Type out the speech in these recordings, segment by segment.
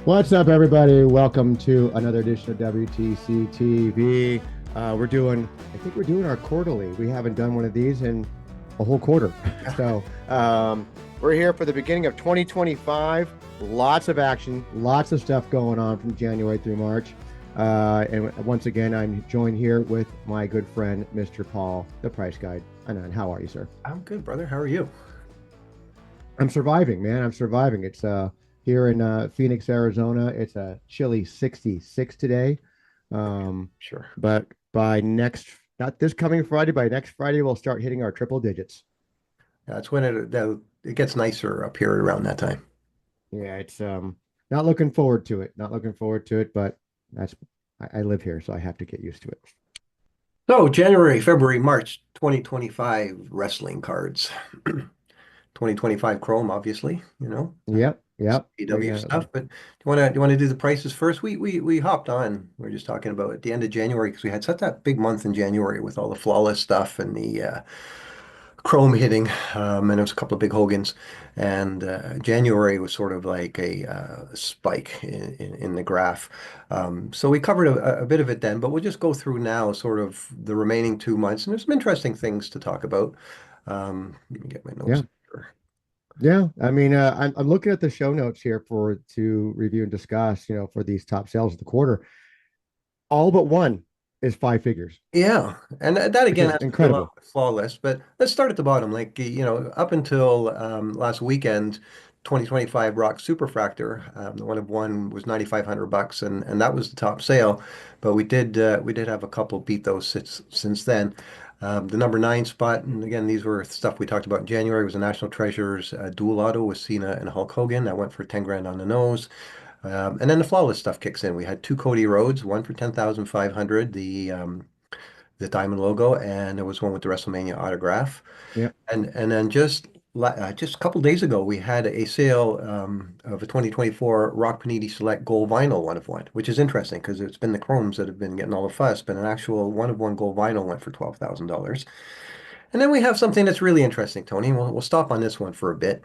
What's up, everybody? Welcome to another edition of WTCtv. I think we're doing our quarterly. We haven't done one of these in a whole quarter. So we're here for the beginning of 2025. Lots of action, lots of stuff going on from January through March. And once again, I'm joined here with my good friend, Mr. Paul, the Price Guide. Anand, how are you, sir? I'm good, brother. How are you? I'm surviving, man. I'm surviving. It's here in Phoenix, Arizona. It's a chilly 66 today. Um, Sure. but by next, not this coming Friday, by next Friday, we'll start hitting our triple digits. That's when it gets nicer up here around that time. Yeah, it's not looking forward to it. Not looking forward to it, but that's I live here, so I have to get used to it. So January, February, March 2025 wrestling cards. 2025 Chrome, obviously, Yep, yep. AW stuff. But do you want to do the prices first? We hopped on. We are just talking about at the end of January because we had such that big month in January with all the flawless stuff and the Chrome hitting, and there was a couple of big Hogans. And January was sort of like a spike in the graph. So we covered a bit of it then, but we'll just go through now sort of the remaining 2 months. And there's some interesting things to talk about. Let me get my notes Yeah, here. yeah. I mean, I'm looking at the show notes here for to review and discuss, for these top sales of the quarter. All but one is five figures, Yeah, and that which again is has to do a lot incredible. with flawless. But let's start at the bottom. Like up until last weekend, 2025 Rock Superfractor, the one of one was $9,500, and that was the top sale. But we did have a couple beat those since then. The number nine spot, and again, these were stuff we talked about in January, was a National Treasures dual auto with Cena and Hulk Hogan. That went for 10 grand on the nose. And then the flawless stuff kicks in. We had two Cody Rhodes, one for 10,500, the diamond logo, and there was one with the WrestleMania autograph. Yeah. And then just a couple days ago, we had a sale of a 2024 Rock Panini Select Gold Vinyl one of one, which is interesting because it's been the chromes that have been getting all the fuss, but an actual one of one gold vinyl went for $12,000. And then we have something that's really interesting, Tony. We'll stop on this one for a bit.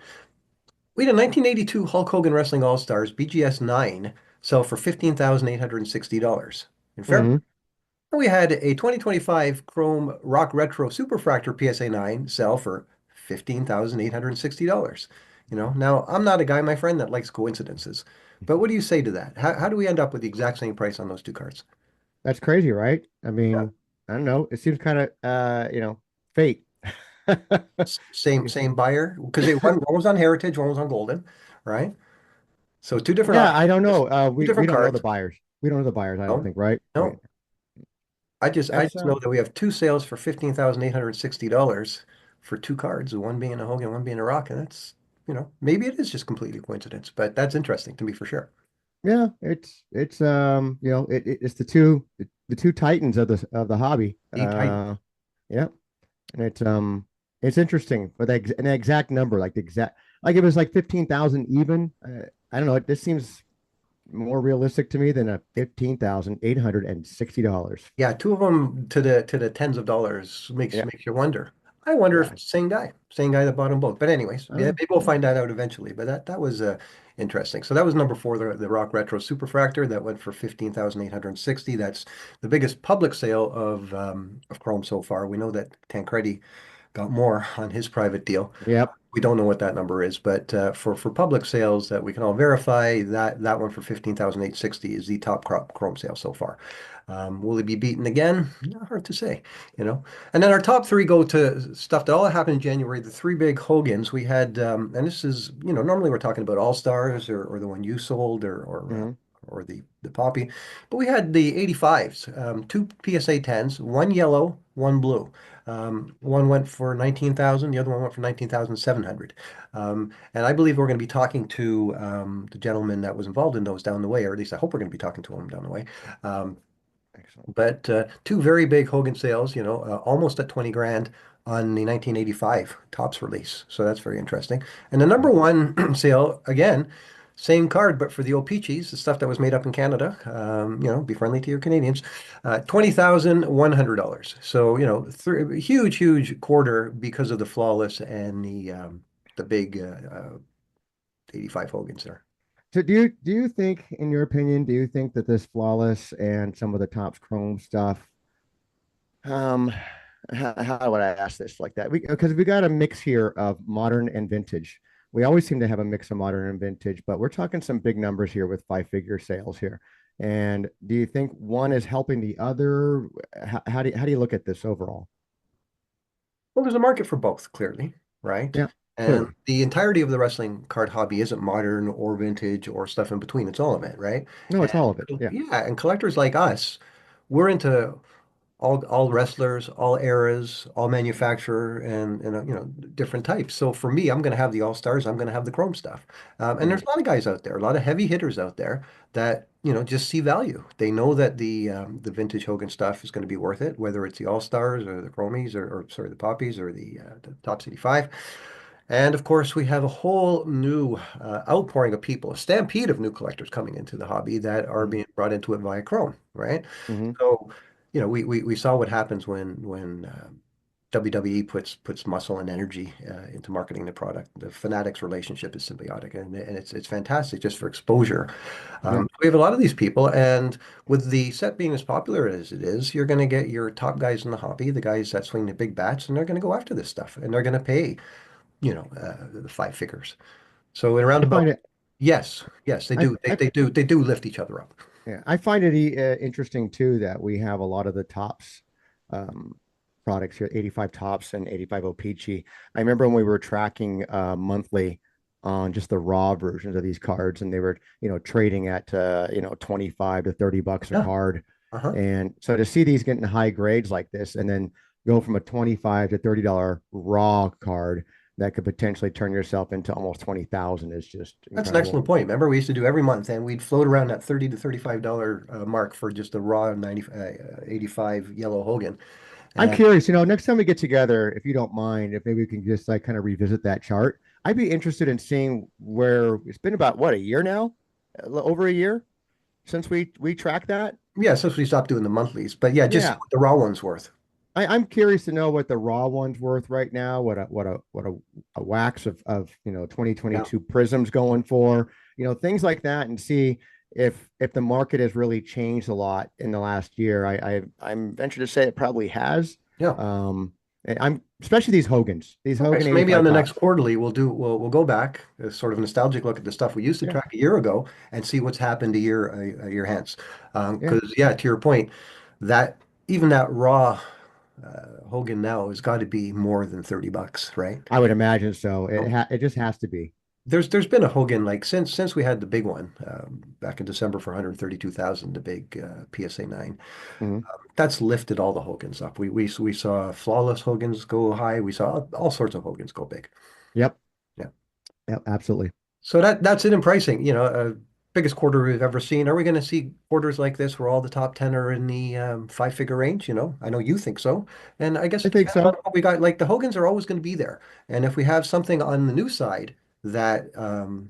We had a 1982 Hulk Hogan Wrestling All-Stars BGS 9 sell for $15,860 in February. Hmm. We had a 2025 Chrome Rock Retro Superfractor PSA 9 sell for $15,860. Now I'm not a guy, my friend, that likes coincidences. But what do you say to that? How do we end up with the exact same price on those two cards? That's crazy, right? I Yeah. mean, I don't know. It seems kind of fate. Same buyer because one was on Heritage, one was on Golden, right? So two different Yeah, I options, don't just know. two We different don't know the cards. buyers. We don't know the buyers, I don't No, think, right? no. I That's just know that we have two sales for $15,860 for two cards, one being a Hogan, one being a Rock, and that's, maybe it is just completely coincidence, but that's interesting to me for sure. yeah, it's it's the two titans of the hobby. The Titan. Yeah. And it's interesting, but an exact number, like the exact like it was like 15,000 even. I don't know. This seems more realistic to me than a $15,860. Yeah, two of them to the tens of dollars makes Yeah. makes you wonder. I wonder if Yeah. it's the same guy that bought them both. But anyways, yeah, Uh, maybe we'll find that out eventually. But that was interesting. So that was number four, the Rock Retro Superfractor that went for 15,860. That's the biggest public sale of Chrome so far. We know that Tancredi got more on his private deal. yep. We don't know what that number is, but for public sales that we can all verify, that one for 15,860 is the top Chrome sale so far. Will it be beaten again? Not hard to say, you know. And then our top three go to stuff that all happened in January. The three big Hogans we had, and this is, normally we're talking about All Stars or the one you sold Hmm. or the Poppy, but we had the 85s, two PSA 10s, one yellow, one blue. One went for 19,000, the other one went for 19,700. And I believe we're going to be talking to the gentleman that was involved in those down the way, or at least I hope we're going to be talking to him down the way. Um, Excellent. but two very big Hogan sales, almost at 20 grand on the 1985 Topps release. So that's very interesting. And the number Yep. one sale, again, same card, but for the O-pee-Chees, the stuff that was made up in Canada, be friendly to your Canadians, $20,100. So, huge, huge quarter because of the flawless and the big 85 Hogans there. So do you think, in your opinion, do you think that this flawless and some of the Topps Chrome stuff, um, how would I ask this like that? Because we got a mix here of modern and vintage. We always seem to have a mix of modern and vintage, but we're talking some big numbers here with five-figure sales here. And do you think one is helping the other? How do you look at this overall? Well, there's a market for both, clearly, right? Yeah, And clearly. the entirety of the wrestling card hobby isn't modern or vintage or stuff in between. It's all of it, right? No, it's And all of it. Yeah. yeah, and collectors like us, we're into all wrestlers, all eras, all manufacturer, and different types. So for me, I'm going to have the all stars. I'm going to have the chrome stuff. And there's Mhm. a lot of guys out there, a lot of heavy hitters out there that just see value. They know that the vintage Hogan stuff is going to be worth it, whether it's the all stars or the chromies or sorry the poppies or the top 85. And of course, we have a whole new outpouring of people, a stampede of new collectors coming into the hobby that are Mhm. being brought into it via Chrome, right? Mhm. So, we saw what happens when WWE puts muscle and energy into marketing the product. The Fanatics relationship is symbiotic, and it's fantastic just for exposure. Yeah. We have a lot of these people, and with the set being as popular as it is, you're going to get your top guys in the hobby, the guys that swing the big bats, and they're going to go after this stuff, and they're going to pay the five figures. So in a I find roundabout, it. yes, they I, do. I They do lift each other up. Yeah, I find it interesting too that we have a lot of the tops um, products here, 85 tops and 85 O-pee-Chee. I remember when we were tracking monthly on just the raw versions of these cards, and they were, trading at 25 to 30 bucks a Yeah. card. Uh-huh. And so to see these getting high grades like this and then go from a 25 to $30 raw card that could potentially turn yourself into almost 20,000 is just That's an incredible. excellent point. Remember, we used to do every month, and we'd float around that $30 to $35 mark for just a raw 85 yellow Hogan. I'm And curious, next time we get together, if you don't mind, if maybe we can just like kind of revisit that chart. I'd be interested in seeing where it's been about what, a year now? Over a year since we tracked that. yeah, since we stopped doing the monthlies, but yeah, just see Yeah. what the raw one's worth. I'm curious to know what the raw one's worth right now, what a wax of 2022 prisms going for, things like that, and see if the market has really changed a lot in the last year. I'm venture to say it probably has. Yeah. And I'm especially these Hogans, these Okay, Hogan so maybe on 85 the next tops. quarterly we'll go back, sort of a nostalgic look at the stuff we used to Yeah, track a year ago and see what's happened a year hence. yeah. Because yeah, to your point, that even that raw Hogan now has got to be more than $30, right? I would imagine so. No. It just has to be. There's been a Hogan like since we had the big one back in December for 132,000, the big PSA 9. Mhm. That's lifted all the Hogans up. We saw flawless Hogans go high. We saw all sorts of Hogans go big. Yep, Yeah. yep, absolutely. So that's it in pricing. Biggest quarter we've ever seen. Are we going to see quarters like this where all the top 10 are in the five-figure range? I know you think so. And I guess I it think depends on so. what we got. Like the Hogans are always going to be there. And if we have something on the new side that, and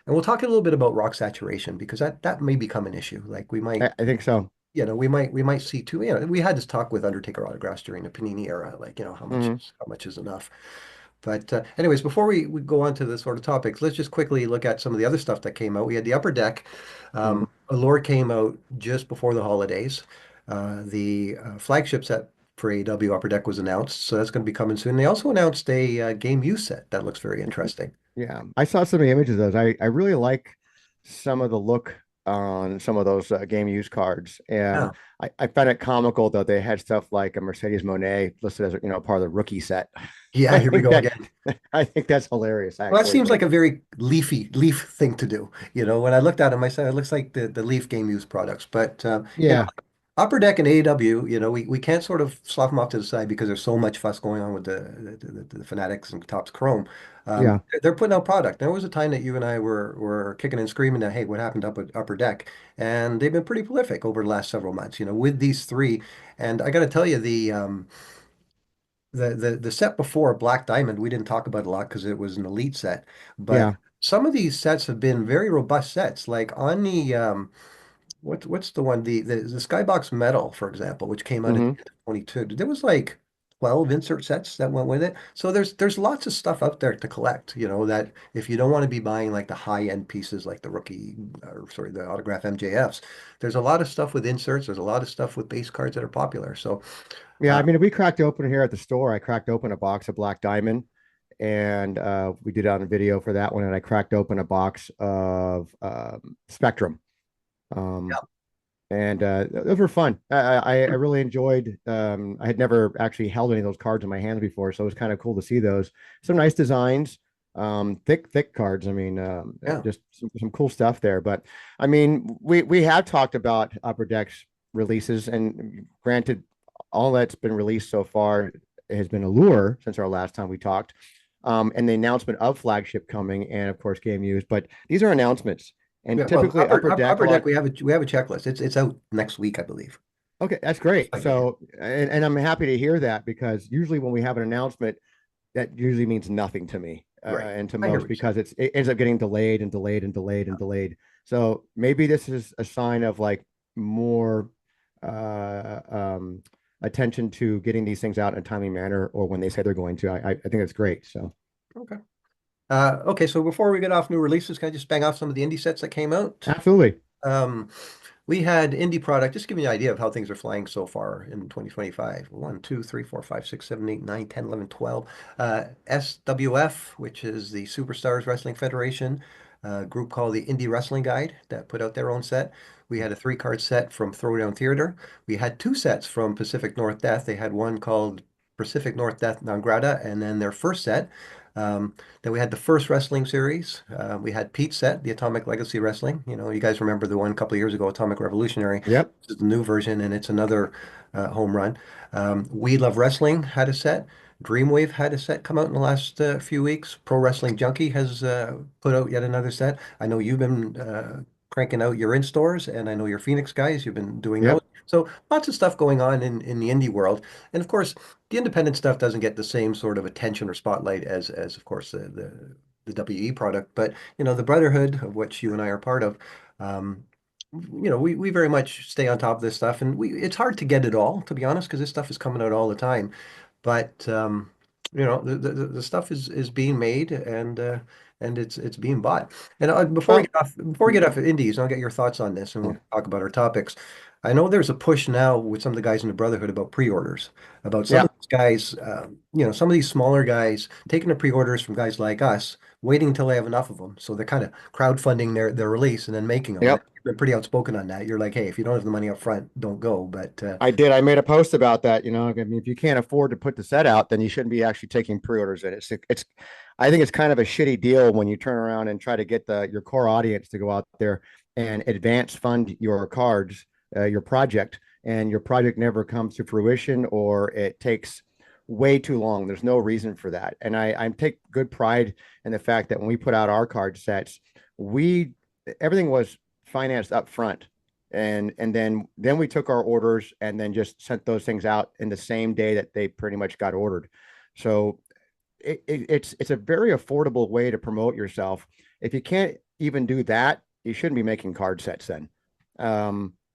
we'll talk a little bit about rock saturation because that may become an issue. Like we might, I think so. we might see too, we had this talk with Undertaker autographs during the Panini era, like, how much Hmm. is enough. But anyways, before we go on to the sort of topics, let's just quickly look at some of the other stuff that came out. We had the Upper Deck. Hmm. Allure came out just before the holidays. The flagship set for AEW Upper Deck was announced, so that's going to be coming soon. They also announced a game use set that looks very interesting. Yeah, I saw some of the images of those. I really like some of the look on some of those game use cards, and Yeah. I found it comical that they had stuff like a Mercedes Monet listed as Yeah. part of the rookie set. Yeah, I here we think go that again. I think that's hilarious, Well, that actually. seems like a very leaf thing to do. When I looked at them, I said it looks like the Leaf game use products. But Yeah, Upper Deck and AEW, we can't sort of slough them off to the side because there's so much fuss going on with the Fanatics and Topps Chrome. yeah, They're putting out product. There was a time that you and I were kicking and screaming that, hey, what happened up at Upper Deck? And they've been pretty prolific over the last several months, with these three. And I got to tell you, the set before Black Diamond, we didn't talk about a lot because it was an elite set. But yeah. some of these sets have been very robust sets. Like on the what's the one the Skybox Metal, for example, which came out at the Hmm. end of 22. There was like 12 insert sets that went with it. So there's lots of stuff out there to collect, that if you don't want to be buying like the high-end pieces like the rookie, or sorry, the autograph MJFs, there's a lot of stuff with inserts. There's a lot of stuff with base cards that are popular. So Yeah, uh, I mean, we cracked open here at the store. I cracked open a box of Black Diamond, and we did it on a video for that one. And I cracked open a box of Spectrum. Um, yeah, and those were fun. I really enjoyed. I had never actually held any of those cards in my hands before, so it was kind of cool to see those. Some nice designs, thick cards. I mean, yeah, just some cool stuff there. But I mean, we have talked about Upper Deck's releases, and granted, all that's been released so far has been Allure since our last time we talked, and the announcement of Flagship coming, and of course Game Used. But these are announcements. And yeah. Well, typically Upper Deck, a upper deck, lot. we have a checklist. It's out next week, I believe. Okay, that's great. Like it. So, and I'm happy to hear that because usually when we have an announcement, that usually means nothing to me Right. and to I hear most what you're saying. because it ends up getting delayed and delayed and delayed and delayed. So maybe this is a sign of like more uh, um, attention to getting these things out in a timely manner or when they say they're going to. I think that's great. So, Okay. Okay, so before we get off new releases, can I just bang off some of the indie sets that came out? absolutely. Um, we had indie product, just to give you an idea of how things are flying so far in 2025. 1, 2, 3, 4, 5, 6, 7, 8, 9, 10, 11, 12. SWF, which is the Superstars Wrestling Federation, a group called the Indie Wrestling Guide that put out their own set. We had a three-card set from Throwdown Theater. We had two sets from Pacific North Death. They had one called Pacific North Death Non Grata, and then their first set. Then we had the first wrestling series. We had Pete's set, the Atomic Legacy Wrestling. You guys remember the one a couple of years ago, Atomic Revolutionary. Yep. This is the new version, and it's another home run. We Love Wrestling had a set. Dreamwave had a set come out in the last few weeks. Pro Wrestling Junkie has put out yet another set. I know you've been cranking out your in-stores, and I know your Phoenix guys, you've been doing those. Yep. So lots of stuff going on in the indie world. And of course, the independent stuff doesn't get the same sort of attention or spotlight as of course the WE product, but the Brotherhood of which you and I are part of, um, we very much stay on top of this stuff, and it's hard to get it all, to be honest, because this stuff is coming out all the time. But the stuff is being made, and it's being bought. And Well, before we get off of indies, I'll get your thoughts on this, and yeah. we'll talk about our topics. I know there's a push now with some of the guys in the Brotherhood about pre-orders, about some Yeah. of these guys, some of these smaller guys taking the pre-orders from guys like us, waiting until they have enough of them. So they're kind of crowdfunding their release and then making them. And Yep. you've been pretty outspoken on that. You're like, hey, if you don't have the money up front, don't go. But I did. I made a post about that. I mean, if you can't afford to put the set out, then you shouldn't be actually taking pre-orders in. I think it's kind of a shitty deal when you turn around and try to get your core audience to go out there and advance fund your cards, your project, and your project never comes to fruition or it takes way too long. There's no reason for that. And I take good pride in the fact that when we put out our card sets, we everything was financed up front and then we took our orders and then just sent those things out in the same day that they pretty much got ordered. So it's a very affordable way to promote yourself. If you can't even do that, you shouldn't be making card sets then.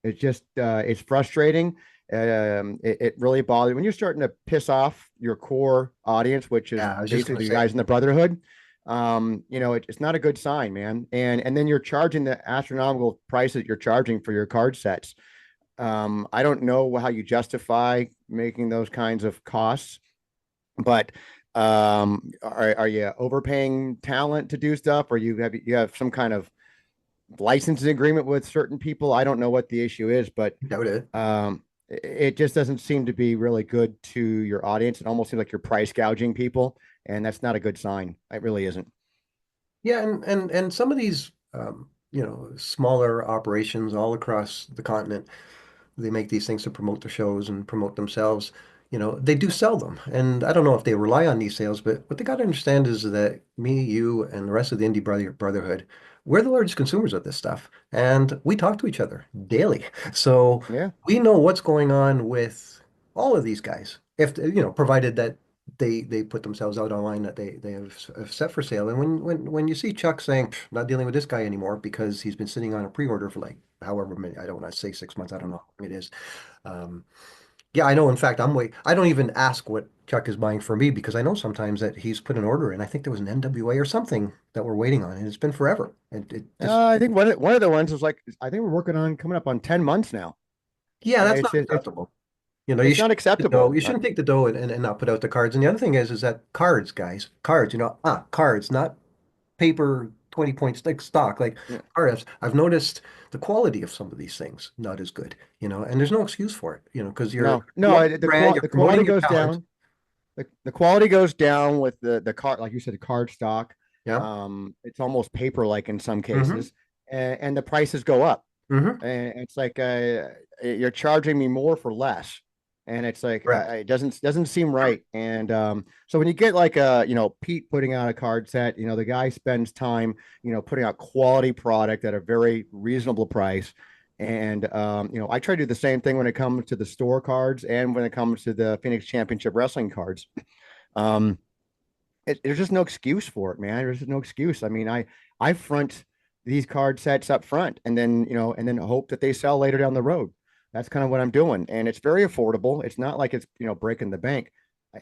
It's just it's frustrating. It really bothers when you're starting to piss off your core audience, which is yeah, I was just going basically to you say, guys in the Brotherhood. It's not a good sign, man. And then you're charging the astronomical prices you're charging for your card sets. I don't know how you justify making those kinds of costs, but are you overpaying talent to do stuff, or you have some kind of licensing agreement with certain people? I don't know what the issue is, but doubt it. it just doesn't seem to be really good to your audience. It almost seems like you're price gouging people, and that's not a good sign. It really isn't. Yeah, and some of these smaller operations all across the continent, they make these things to promote the shows and promote themselves. They do sell them. And I don't know if they rely on these sales, but what they got to understand is that me, you, and the rest of the indie brotherhood, we're the largest consumers of this stuff. And we talk to each other daily. So Yeah. we know what's going on with all of these guys. If, provided that they put themselves out online that they have set for sale. And when you see Chuck saying, not dealing with this guy anymore because he's been sitting on a pre-order for like however many, I don't want to say 6 months, I don't know how long it is. Um, Yeah, I know. In fact, I don't even ask what Chuck is buying for me because I know sometimes that he's put an order in. I think there was an NWA or something that we're waiting on, and it's been forever. It just, I think one of the ones was like I think we're working on coming up on 10 months now. yeah, that's It's not just acceptable. You know, you it's not shouldn't take the dough. acceptable. You shouldn't take the dough and not put out the cards. And the other thing is that cards, guys, cards, cards, not paper 20 points like stock, like Yeah. cards. I've noticed the quality of some of these things not as good, and there's no excuse for it, because you're No, no, promoting the brand, you're the promoting quality your goes talent. down. The quality goes down with the card, like you said, the card stock. Yeah. It's almost paper-like in some Hmm. cases, and the prices go up. Hmm. And it's like you're charging me more for less, and it's like Correct. it doesn't seem right. And so when you get like Pete putting out a card set, the guy spends time putting out quality product at a very reasonable price. And I try to do the same thing when it comes to the store cards and when it comes to the Phoenix Championship Wrestling cards. Um, there's just no excuse for it, man. There's just no excuse. I mean, I front these card sets up front, and then and then hope that they sell later down the road. That's kind of what I'm doing, and it's very affordable. It's not like it's breaking the bank.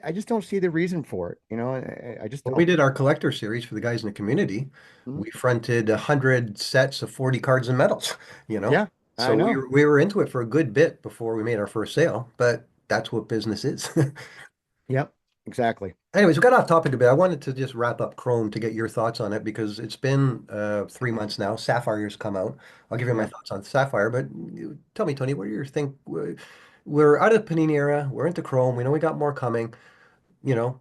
I just don't see the reason for it. I just When we don't. did our collector series for the guys in the community, Mhm. we fronted 100 sets of 40 cards and medals, you know. Yeah, I So we know. were, we were into it for a good bit before we made our first sale, but that's what business is. Yep, exactly. Anyways, we got off topic a bit. I wanted to just wrap up Chrome to get your thoughts on it because it's been 3 months now. Sapphire's come out. I'll give you my Yeah. thoughts on Sapphire, but tell me, Tony, what do you think? We're out of the Panini era. We're into Chrome. We know we got more coming. You know,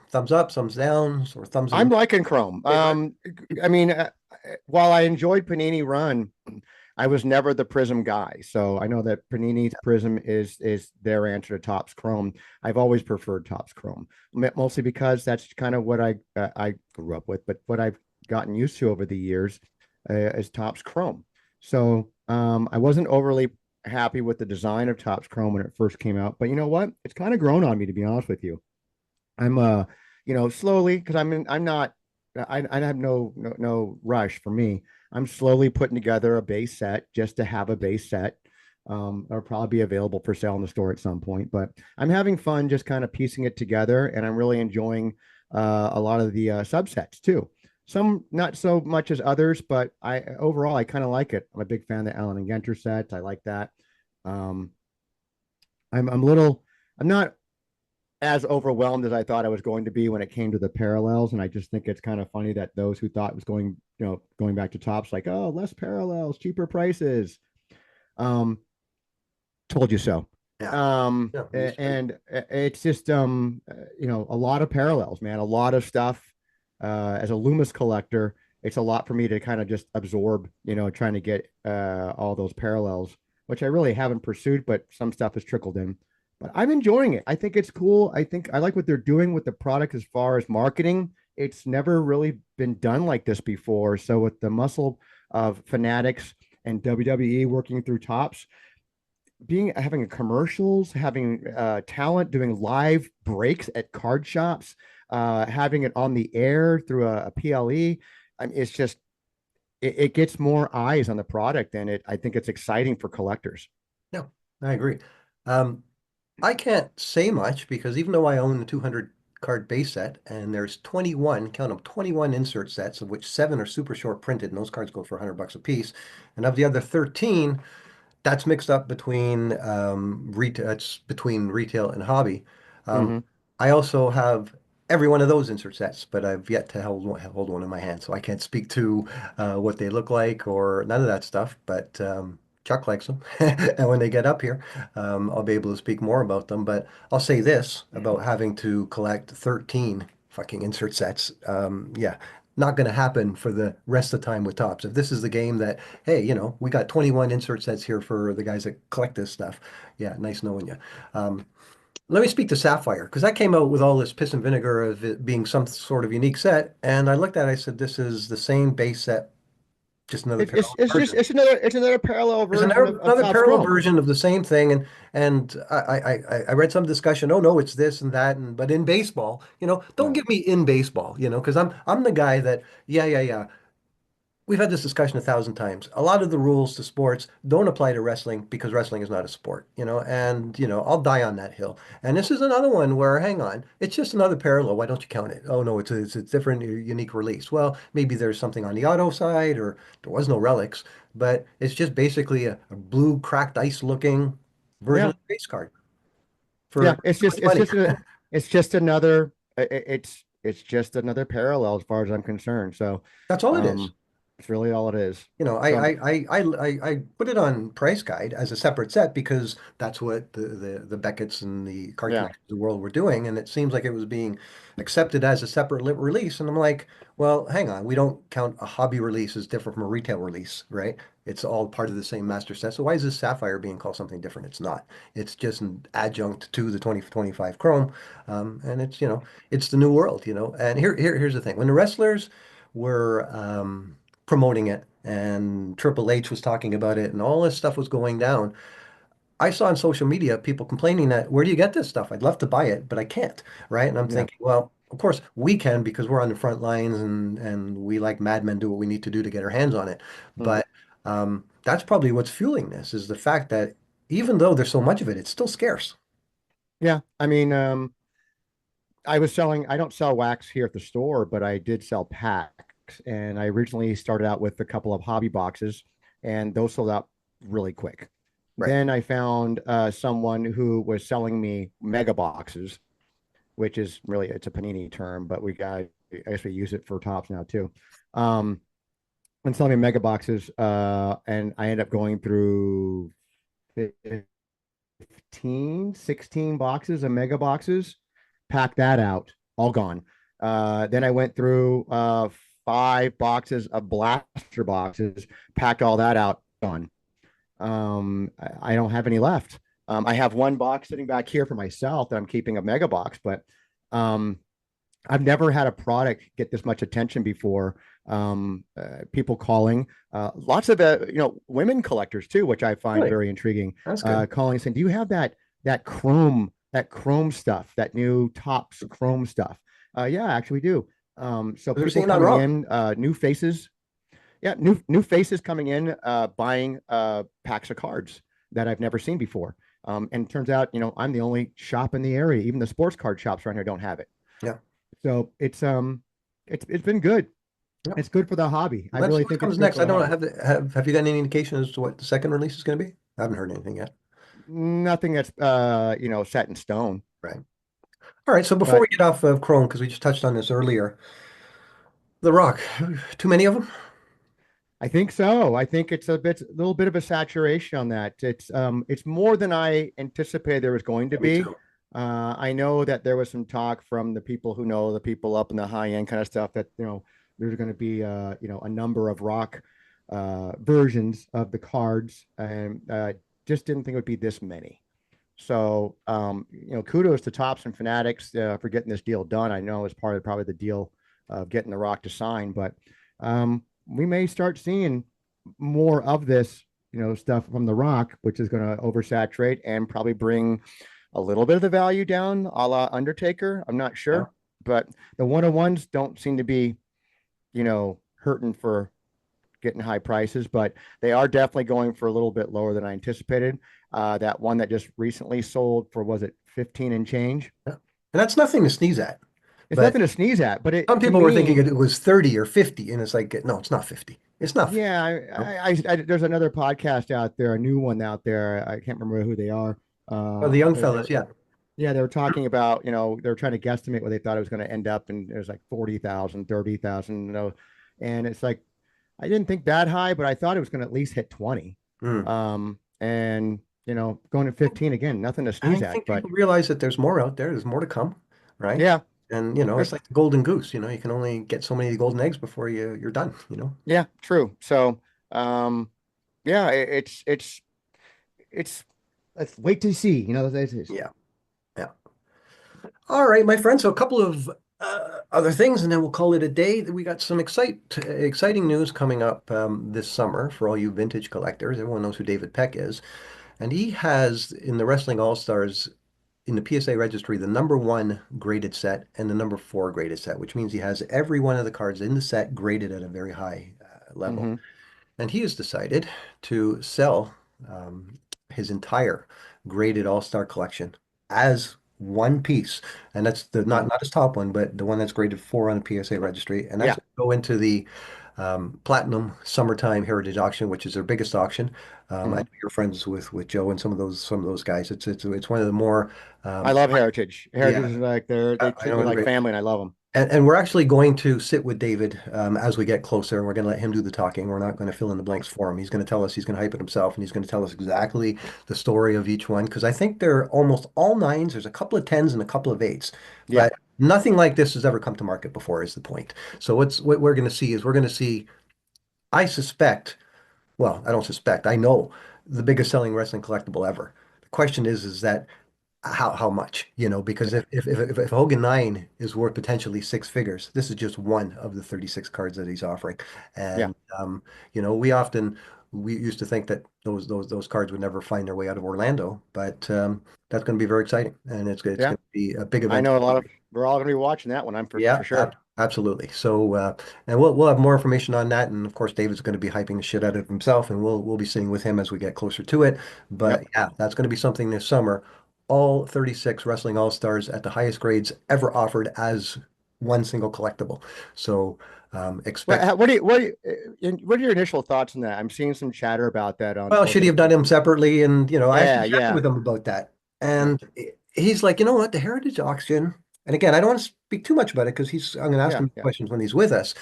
thumbs up, thumbs down, or thumbs in the I'm middle. liking Chrome. Hey, bud. I mean, while I enjoyed Panini Run, I was never the Prism guy. So I know that Panini's Prism is their answer to Topps Chrome. I've always preferred Topps Chrome, mostly because that's kind of what I grew up with, but what I've gotten used to over the years is Topps Chrome. So I wasn't overly happy with the design of Topps Chrome when it first came out, but you know what? It's kind of grown on me, to be honest with you. I'm slowly because I'm not I have no rush for me. I'm slowly putting together a base set just to have a base set. It'll probably be available for sale in the store at some point, but I'm having fun just kind of piecing it together, and I'm really enjoying a lot of the subsets too. Some not so much as others, but I overall I kind of like it. I'm a big fan of the Allen and Genter sets. I like that. Um, I'm little. I'm not as overwhelmed as I thought I was going to be when it came to the parallels. And I just think it's kind of funny that those who thought it was going back to Tops, like, oh, less parallels, cheaper prices. Um, told you so. Yeah. Yeah. And it's just a lot of parallels, man, a lot of stuff. As a Loomis collector, it's a lot for me to kind of just absorb, trying to get all those parallels, which I really haven't pursued, but some stuff has trickled in. But I'm enjoying it. I think it's cool. I think I like what they're doing with the product as far as marketing. It's never really been done like this before. So with the muscle of Fanatics and WWE working through Tops, having commercials, having talent doing live breaks at card shops, having it on the air through a PLE. It's just it gets more eyes on the product, and I think it's exciting for collectors. No, I agree. Um, I can't say much because even though I own the 200 card base set and there's 21, count them, 21 insert sets, of which seven are super short printed, and those cards go for 100 bucks a piece. And of the other 13, that's mixed up between retail, that's between retail and hobby. Um, Hmm. I also have every one of those insert sets, but I've yet to hold one in my hand, so I can't speak to what they look like or none of that stuff. But Chuck likes them, and when they get up here, I'll be able to speak more about them. But I'll say this about having to collect 13 fucking insert sets. Yeah, not going to happen for the rest of the time with Topps. If this is the game that, hey, we got 21 insert sets here for the guys that collect this stuff. Yeah, nice knowing you. Um, Let me speak to Sapphire because that came out with all this piss and vinegar of it being some sort of unique set. And I looked at it, I said, this is the same base set, just another parallel It's just version. it's another parallel There's version of another Topps parallel Chrome. version of the same thing, and I read some discussion. Oh no, it's this and that, and but in baseball, don't No. give me in baseball, because I'm the guy that yeah, yeah, yeah. we've had this discussion 1,000 times. A lot of the rules to sports don't apply to wrestling because wrestling is not a sport, and I'll die on that hill. And this is another one where, hang on, it's just another parallel. Why don't you count it? Oh no, it's a different, unique release. Well, maybe there's something on the auto side, or there was no relics, but it's just basically a blue cracked ice looking version Yeah. of the base card Yeah. for too much money. It's just another, it's just another parallel as far as I'm concerned. So, That's all it is. um, it's really all it is. You know, I, So, I I I put it on Price Guide as a separate set because that's what the Beckett's and the card yeah. collectors of the world were doing, and it seems like it was being accepted as a separate release. And I'm like, well, hang on, we don't count a hobby release as different from a retail release, right? It's all part of the same master set. So why is this Sapphire being called something different? It's not. It's just an adjunct to the 2025 Chrome, and it's the new world, And here's the thing: when the wrestlers were promoting it and Triple H was talking about it and all this stuff was going down. I saw on social media people complaining that where do you get this stuff? I'd love to buy it, but I can't, right? And I'm Yeah. thinking, well, of course we can because we're on the front lines and we like madmen do what we need to do to get our hands on it. Mhm. But that's probably what's fueling this is the fact that even though there's so much of it, it's still scarce. Yeah. I mean, I don't sell wax here at the store, but I did sell packs. And I originally started out with a couple of hobby boxes, and those sold out really quick. Right. Then I found someone who was selling me mega boxes, which is really, it's a Panini term, but I guess we use it for tops now too. Um, and selling me mega boxes, and I ended up going through 15, 16 boxes of mega boxes, packed that out, all gone. Then I went through 5 boxes of blaster boxes, packed all that out, gone. I don't have any left. I have one box sitting back here for myself that I'm keeping a mega box, but um, I've never had a product get this much attention before. People calling, lots of women collectors too, which I find Really? very intriguing. That's good. Calling saying, "Do you have that chrome stuff, that new tops chrome stuff?" Yeah, actually we do. So They're people seeing nothing coming wrong. in, new faces, yeah, new faces coming in, buying packs of cards that I've never seen before. And it turns out, I'm the only shop in the area. Even the sports card shops around here don't have it. Yeah. So it's been good. Yeah. It's good for the hobby. I Let's see really what think it's comes good next. for I the don't know. hobby. Have you got any indication as to what the second release is going to be? I haven't heard anything yet. Nothing that's set in stone. Right. All right. So before we But get off of Chrome, because we just touched on this earlier, The Rock, too many of them? I think so. I think it's a little bit of a saturation on that. It's more than I anticipated there was going to Yeah, me be. too. I know that there was some talk from the people who know the people up in the high end kind of stuff that there's going to be a number of rock versions of the cards, and just didn't think it would be this many. So kudos to Tops and Fanatics for getting this deal done. I know it's part of probably the deal of getting the Rock to sign, but we may start seeing more of this, stuff from the Rock, which is going to oversaturate and probably bring a little bit of the value down, a la Undertaker. I'm not Yeah. sure, but the one-on-ones don't seem to be, hurting for getting high prices, but they are definitely going for a little bit lower than I anticipated. That one that just recently sold for, was it 15 and change? Yeah. And that's nothing to sneeze at. It's But nothing to sneeze at, but some to people were thinking me, it was 30 or 50, and it's like, no, it's not 50. It's not 50. yeah, No. there's another podcast out there, a new one out there. I can't remember who they are. Oh, the young But fellas, yeah. yeah, they were talking about, they were trying to guesstimate what they thought it was going to end up, and it was like 40,000, 30,000. And it's like, I didn't think that high, but I thought it was going to at least hit 20. Mm. And going to 15 again, nothing to I sneeze at, think but people realize that there's more out there. There's more to come, right? yeah, And it's there's, like the golden goose. You can only get so many golden eggs before you're done. yeah, true. So, um, yeah, it's, let's wait to see, Yeah. Yeah. All right, my friend. So a couple of other things, and then we'll call it a day. We got some exciting news coming up this summer for all you vintage collectors. Everyone knows who David Peck is, and he has in the Wrestling All Stars in the PSA registry the #1 graded set and the #4 graded set, which means he has every one of the cards in the set graded at a very high level. Hmm. And he has decided to sell um, his entire graded All-Star collection as one piece. And that's the Hmm. not his top one, but the one that's graded 4 on the PSA registry. And that's Yeah. going to go into the Platinum Summertime Heritage Auction, which is their biggest auction. I know Hmm. you're friends with Joe and some of those guys. It's one of the more I um, love Heritage. Heritage yeah, is like they I treat me know like family, and I love them. and we're actually going to sit with David as we get closer, and we're going to let him do the talking. We're not going to fill in the blanks for him. He's going to tell us, he's going to hype it himself, and he's going to tell us exactly the story of each one. Because I think they're almost all nines. There's a couple of tens and a couple of eights, Yeah. but nothing like this has ever come to market before, is the point. So what we're going to see is we're going to see, I suspect, well, I don't suspect, I know the biggest selling wrestling collectible ever. The question is that how much, because Yeah. if Hogan 9 is worth potentially six figures, this is just one of the 36 cards that he's offering. Yeah. And we used to think that those cards would never find their way out of Orlando, but that's going to be very exciting, and it's Yeah. going to be a big I event. know a lot of. We're all going to be watching that one. I'm for Yeah, sure. absolutely. So, and we'll have more information on that, and of course, David's going to be hyping the shit out of himself, and we'll be sitting with him as we get closer to it. But Yep. yeah, that's going to be something this summer. All 36 Wrestling All-Stars at the highest grades ever offered as one single collectible. So, expect. What are your initial thoughts on that? I'm seeing some chatter about that on Well, should he social have done media. him separately? And I actually Yeah. chatted Yeah. with him about that, Yeah. and he's like, you know what, the Heritage Auction. And again, I don't want to speak too much about it because I'm going to ask Yeah. him Yeah. questions when he's with us.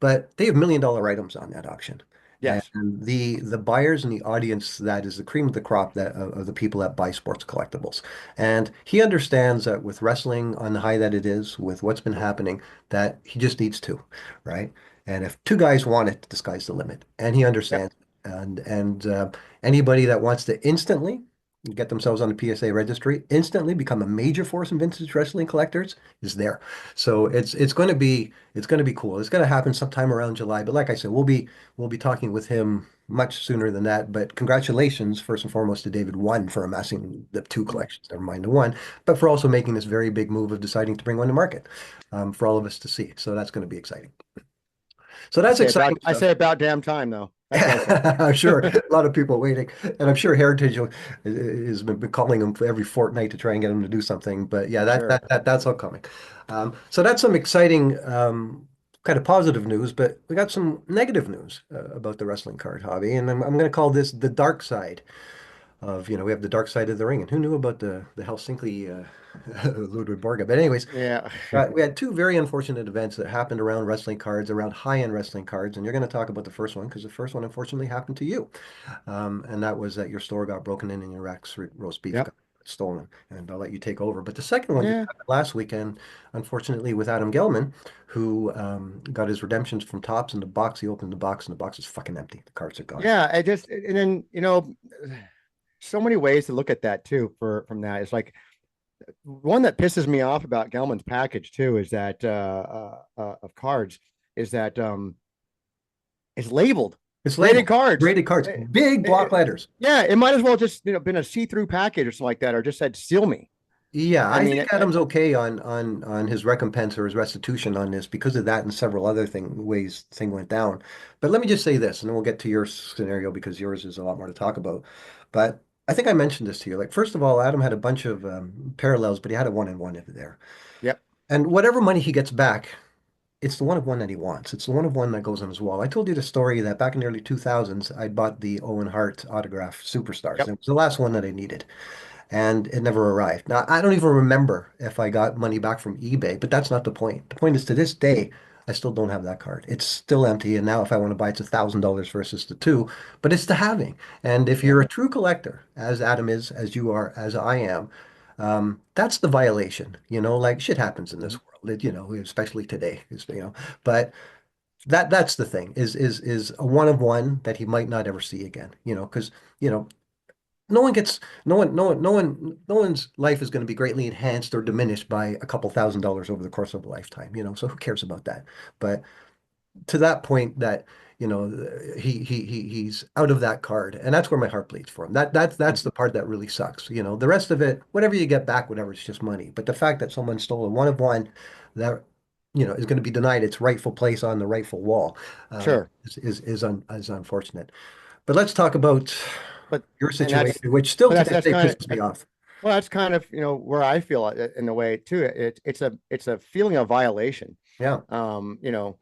But they have $1 million items on that auction. And Yes. the buyers and the audience that is the cream of the crop of the people that buy sports collectibles. And he understands that with wrestling on the high that it is, with what's been happening, that he just needs two, right? And if two guys want it, the sky's the limit. And he Yep. understands. And anybody that wants to instantly get themselves on the PSA registry, instantly become a major force in vintage wrestling collectors, is there. So it's going to be cool. It's going to happen sometime around July. But like I said, we'll be talking with him much sooner than that. But congratulations, first and foremost, to David, one, for amassing the two Mm. collections, never mind the one, but for also making this very big move of deciding to bring one to market for all of us to see. So that's going to be exciting. So that's exciting I stuff. say about damn time though. That's what I say. I'm sure a lot of people waiting, and I'm sure Heritage has been calling them every fortnight to try and get them to do something. But yeah, I'm that sure. that, that that's all coming. So that's some exciting kind of positive news, but we got some negative news about the wrestling card hobby, and I'm going to call this the dark side of, we have the dark side of the ring, and who knew about the Helsinki Ludwig Borga? But anyways, Yeah. we had two very unfortunate events that happened around wrestling cards, around high-end wrestling cards, and you're going to talk about the first one because the first one unfortunately happened to you, and that was that your store got broken in and your Rex roast beef Yep. got stolen, and I'll let you take over. But the second one just Yeah. happened last weekend, unfortunately, with Adam Gelman, who got his redemptions from Topps in the box. He opened the box, and the box is fucking empty. The cards are gone. Yeah. I just and then so many ways to look at that too. From that, it's like one that pisses me off about Gelman's package too is that of cards is that it's labeled It's graded labeled cards. graded cards, Eh, big block eh, letters. yeah, it might as well just been a see-through package or something like that, or just said "seal me." Yeah, I I mean, think Adam's okay on his recompense or his restitution on this because of that and several other ways the thing went down. But let me just say this, and then we'll get to your scenario because yours is a lot more to talk about. But I think I mentioned this to you. Like, first of all, Adam had a bunch of parallels, but he had a one and one in there. yep, And whatever money he gets back, it's the one of one that he wants. It's the one of one that goes on his wall. I told you the story that back in the early 2000s, I bought the Owen Hart autograph Superstars. yep. It was the last one that I needed, and it never arrived. Now, I don't even remember if I got money back from eBay, but that's not the point. The point is to this day, I still don't have that card. It's still empty, and now if I want to buy it, it's $1,000 versus the two, but it's the having. And if Yeah. you're a true collector, as Adam is, as you are, as I am, that's the violation. Like shit happens in this Mhm. world, especially today, but that's the thing is a one of one that he might not ever see again, because, you know, no one gets, no one's life is going to be greatly enhanced or diminished by a couple $1,000s over the course of a lifetime, so who cares about that? But to that point that, he's out of that card, and that's where my heart bleeds for him. That's Mhm. the part that really sucks. The rest of it, whatever you get back, whatever, it's just money. But the fact that someone stole a one of one, that is going to be denied its rightful place on the rightful wall. Sure. Is unfortunate. But let's talk about But your and that's situation, which still but to that's this that's day kind pisses of me off. well, that's kind of where I feel it in a way too. It's a feeling of violation. Yeah. Um, you know,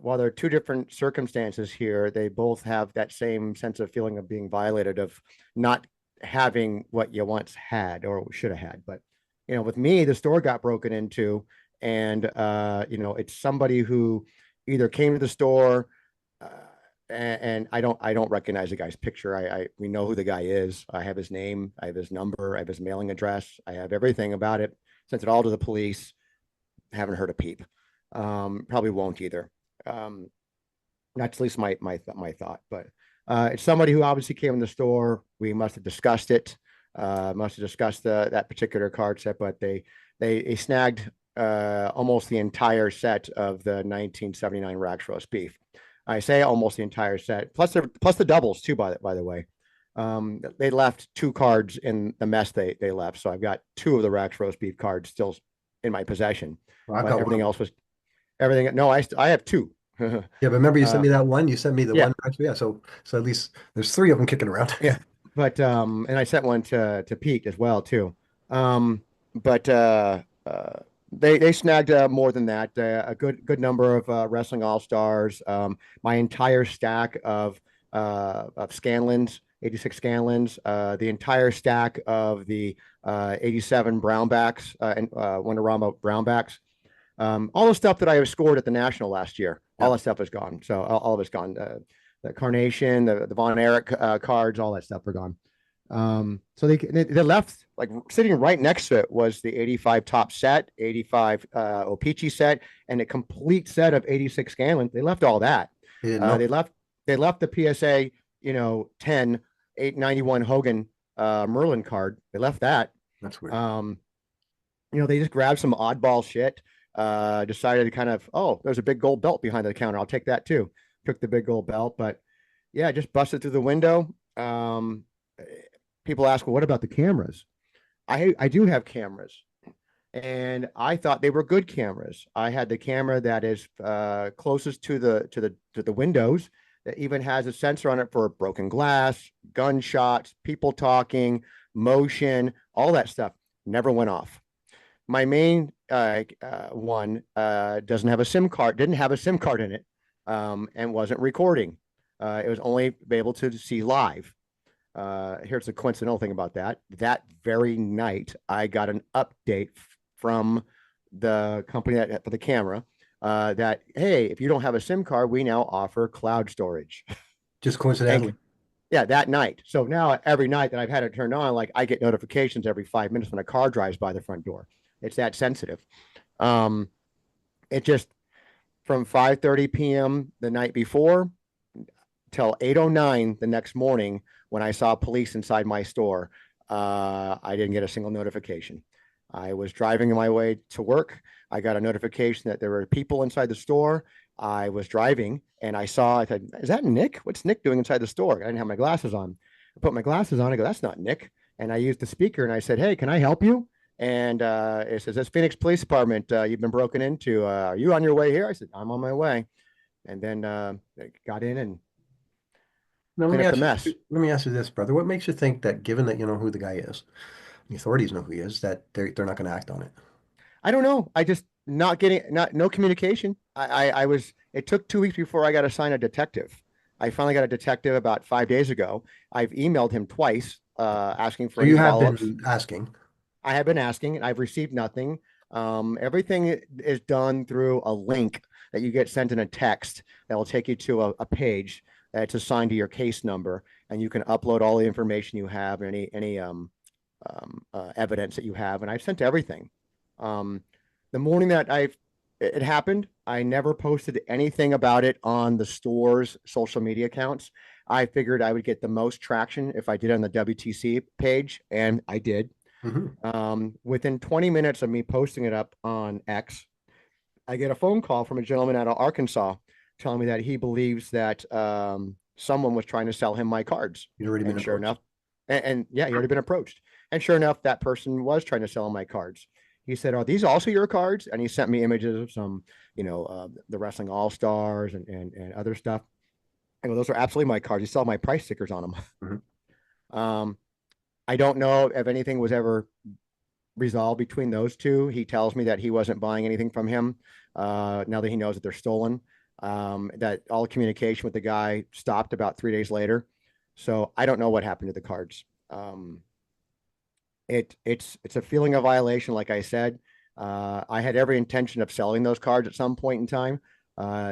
while there are two different circumstances here, they both have that same sense of feeling of being violated, of not having what you once had or should have had. But with me, the store got broken into, and it's somebody who either came to the store. Uh, and I don't recognize the guy's picture. We know who the guy is. I have his name, I have his number, I have his mailing address, I have everything about it. Sent it all to the police. Haven't heard a peep. Probably won't either. Um, that's at least my thought. But it's somebody who obviously came in the store. We must have discussed it. Must have discussed that particular card set, but they snagged almost the entire set of the 1979 Rax roast beef. I say almost the entire set, plus the doubles too. By the way, they left two cards in the mess they left, so I've got two of the Rax roast beef cards still in my possession. Well, I've But got one everything of them. else was everything. No, I have two. Yeah, but remember you sent uh, me that one? You sent me the yeah, one. Yeah, so at least there's three of them kicking around. yeah. But and I sent one to Pete as well too. But they snagged more than that. A good number of wrestling all stars. My entire stack of Scanlons, 86 Scanlons. The entire stack of the 87 Brownbacks and Wonderama Brownbacks. All the stuff that I scored at the National last year, Yeah. all that stuff is gone. So all of it's gone. The Carnation, the Von Erich cards, all that stuff are gone. So they left, like sitting right next to it was the 85 top set, 85 O-pee-Chee set, and a complete set of 86 Scanlon. They left all that. You didn't Uh, know. they left they left the PSA, 10, 891 Hogan Merlin card. They left that. That's weird. Um, they just grabbed some oddball shit. Decided to kind of, oh, there's a big gold belt behind the counter. I'll take that too. Took the big gold belt, but yeah, just busted through the window. People ask, well, what about the cameras? I do have cameras, and I thought they were good cameras. I had the camera that is closest to the windows, that even has a sensor on it for broken glass, gunshots, people talking, motion, all that stuff. Never went off. My main one doesn't have a SIM card, didn't have a SIM card in it, and wasn't recording. It was only able to see live. Here's the coincidental thing about that. That very night, I got an update from the company for the camera that, hey, if you don't have a SIM card, we now offer cloud storage. Just And coincidentally. yeah, that night. So now every night that I've had it turned on, like I get notifications every 5 minutes when a car drives by the front door. It's that sensitive. Um, it just from 5:30 p.m. the night before till 8:09 the next morning when I saw police inside my store, I didn't get a single notification. I was driving my way to work. I got a notification that there were people inside the store. I was driving and I said, is that Nick? What's Nick doing inside the store? I didn't have my glasses on. I put my glasses on. I go, that's not Nick. And I used the speaker and I said, hey, can I help you? And it says, this Phoenix Police Department, you've been broken into. Are you on your way here? I said, I'm on my way. And then got in and Now cleaned up the mess. let me ask you this, brother. What makes you think that given that you know who the guy is, the authorities know who he is, that they're not going to act on it? I don't know. I just not getting not no communication. I was it took 2 weeks before I got assigned a detective. I finally got a detective about 5 days ago. I've emailed him twice asking for So any you have follow-ups. been asking. I have been asking and I've received nothing. Everything is done through a link that you get sent in a text that will take you to a page that's assigned to your case number, and you can upload all the information you have, any evidence that you have, and I've sent everything. Um, the morning that it happened, I never posted anything about it on the store's social media accounts. I figured I would get the most traction if I did it on the WTC page, and I did. Hmm. Within 20 minutes of me posting it up on X, I get a phone call from a gentleman out of Arkansas telling me that he believes that someone was trying to sell him my cards. You've already been And sure approached. enough, and yeah, he already been approached. And sure enough, that person was trying to sell him my cards. he said, "Are these also your cards?" And he sent me images of some, the wrestling all stars and other stuff. I go, "Those are absolutely my cards. You saw my price stickers on them." Mhm. Um, I don't know if anything was ever resolved between those two. He tells me that he wasn't buying anything from him. Now that he knows that they're stolen, that all communication with the guy stopped about 3 days later. So I don't know what happened to the cards. It's a feeling of violation, like I said. I had every intention of selling those cards at some point in time,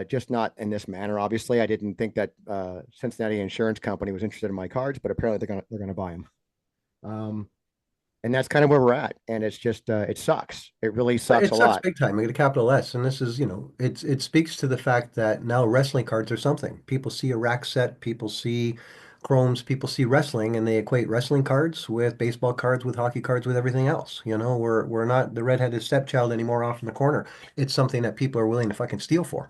just not in this manner. Obviously, I didn't think that Cincinnati Insurance Company was interested in my cards, but apparently they're gonna buy them. Um, and that's kind of where we're at. And it's just it sucks. It really sucks It a sucks lot. big time. I get a capital S, and this is, it speaks to the fact that now wrestling cards are something. People see a rack set, people see chromes, people see wrestling, and they equate wrestling cards with baseball cards, with hockey cards, with everything else. We're not the redheaded stepchild anymore off in the corner. It's something that people are willing to fucking steal for.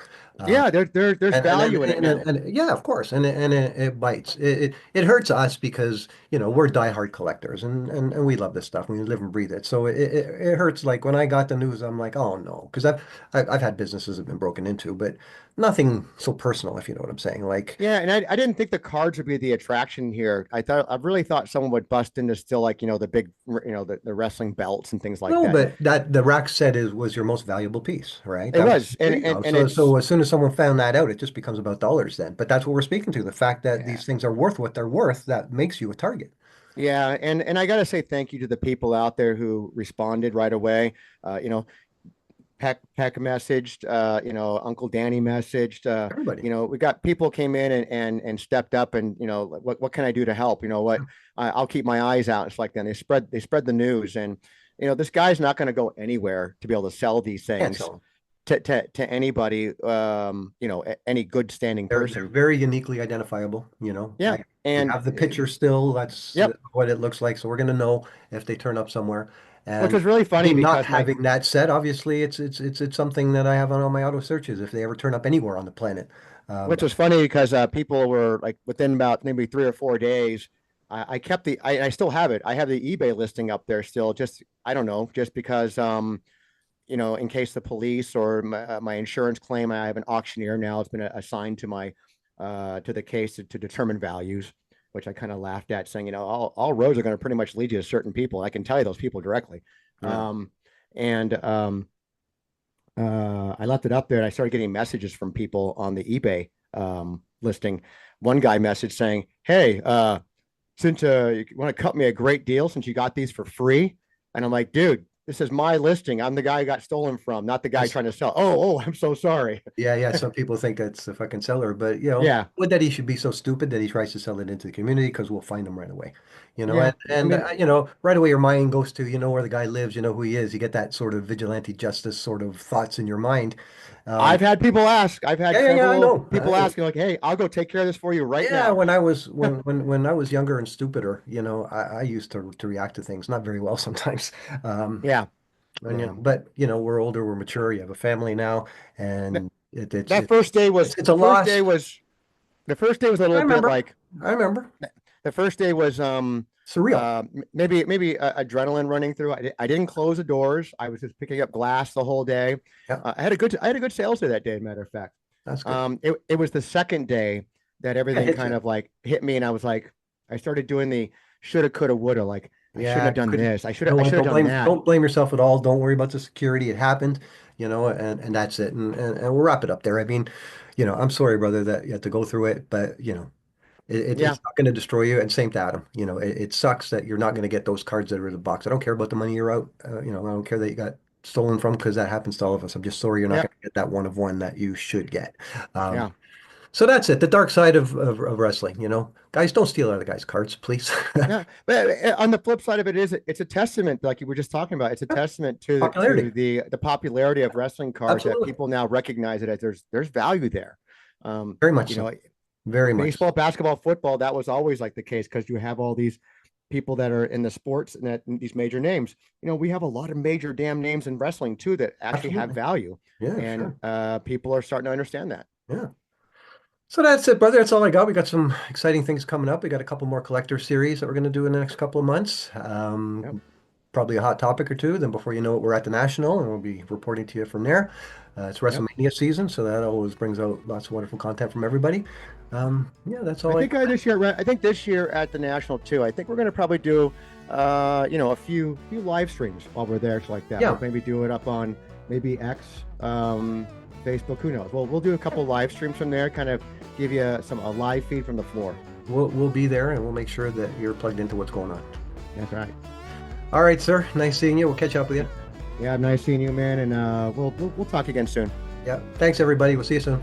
Yeah, there's value in it now. And yeah, of course, and it bites. It hurts us because we're diehard collectors, and we love this stuff. We live and breathe it. So it hurts. Like when I got the news, I'm like, oh no, because I've had businesses that have been broken into, but nothing so personal, if you know what I'm saying. Like Yeah, and I didn't think the cards would be the attraction here. I really thought someone would bust into still like, the big, the wrestling belts and things like no, that. but that the rack set was your most valuable piece, right? It That was was, there and you and go. and So it's as soon as someone found that out, it just becomes about dollars then. But that's what we're speaking to, the fact that yeah, these things are worth what they're worth, that makes you a target. yeah, and I gotta say thank you to the people out there who responded right away. Peck messaged, Uncle Danny messaged, Everybody. we got people came in and stepped up and, what can I do to help? You know what, I'll keep my eyes out. It's like then they spread the news and, this guy's not going to go anywhere to be able to sell these Can't things sell them. to anybody, any good standing They're person. very uniquely identifiable, Yeah. we And have the picture still. That's yep, what it looks like. So we're gonna know if they turn up somewhere. which And was really funny me not because my having that set, obviously, it's something that I have on all my auto searches if they ever turn up anywhere on the planet. which Um, was funny because people were like within about maybe 3 or 4 days. I kept I still have it. I have the eBay listing up there still. Just I don't know, just because in case the police or my insurance claim, I have an auctioneer now. It's been assigned to my to the case to determine values, which I kind of laughed at, saying all roads are going to pretty much lead you to certain people. I can tell you those people directly. yeah. And I left it up there and I started getting messages from people on the eBay listing. One guy messaged saying, "Hey, since you want to cut me a great deal since you got these for free." And I'm like, "Dude, this is my listing. I'm the guy who got stolen from, not the guy That's trying to sell." Oh, I'm so sorry. Yeah, yeah. Some people think that's a fucking seller, but Yeah, would that he should be so stupid that he tries to sell it into the community because we'll find him right away. yeah. I And mean, right away your mind goes to where the guy lives, you know who he is. You get that sort of vigilante justice sort of thoughts in your mind. Um, I've had people ask. I've had yeah, yeah, yeah. I several know. people asking, like, "Hey, I'll go take care of this for you right Yeah, now." when I was younger and stupider, I used to react to things not very well sometimes. Um, Yeah, and yeah. but we're older, we're mature. You have a family now, That, and that first day was it's a the first loss. day was the first day was a I little bit remember. like I remember. the first day was Surreal. maybe adrenaline running through. I didn't close the doors. I was just picking up glass the whole day. Yeah, I had a good sales day that day, matter of fact. that's good. It was the second day that Yeah, everything hit kind you. of like hit me, and I was like, I started doing the shoulda, coulda, woulda. Like I shouldn't Yeah, have done couldn't. this. You know I what? should have done that. Don't blame yourself at all. Don't worry about the security. It happened, and that's it. And we'll wrap it up there. I mean, I'm sorry, brother, that you had to go through it, but Yeah, it's not going to destroy you. And same to Adam. It sucks that you're not going to get those cards that are in the box. I don't care about the money you're out. I don't care that you got stolen from because that happens to all of us. I'm just sorry you're not yeah, going to get that one of one that you should get. Um, yeah. so that's it. The dark side of wrestling. Guys, don't steal other guys' cards, please. Yeah, but on the flip side of it is it's a testament, like you were just talking about. It's a testament to Popularity. the popularity of wrestling cards that Absolutely. people now recognize it as there's value there. Very much You so. know, Very much so. baseball, basketball, football, that was always like the case because you have all these people that are in the sports and these major names. We have a lot of major damn names in wrestling too that actually have Absolutely. value, Yeah, and sure. people are starting to understand that. Yeah. So that's it, brother. That's all I got. We got some exciting things coming up. We got a couple more collector series that we're going to do in the next couple of months. Yep. probably a hot topic or two. Then before you know it, we're at the National, and we'll be reporting to you from there. It's Yep. WrestleMania season, so that always brings out lots of wonderful content from everybody. Yeah, that's I all I. think this year, I think this year at the National too. I think we're going to probably do, a few live streams while we're there, like that. Yeah. We'll maybe do it up on maybe X, Facebook. Who knows? We'll do a couple live streams from there, kind of give you a live feed from the floor. We'll be there, and we'll make sure that you're plugged into what's going on. That's right. All right, sir. Nice seeing you. We'll catch up with you. Yeah, nice seeing you, man, and we'll talk again soon. Yeah. Thanks, everybody. We'll see you soon.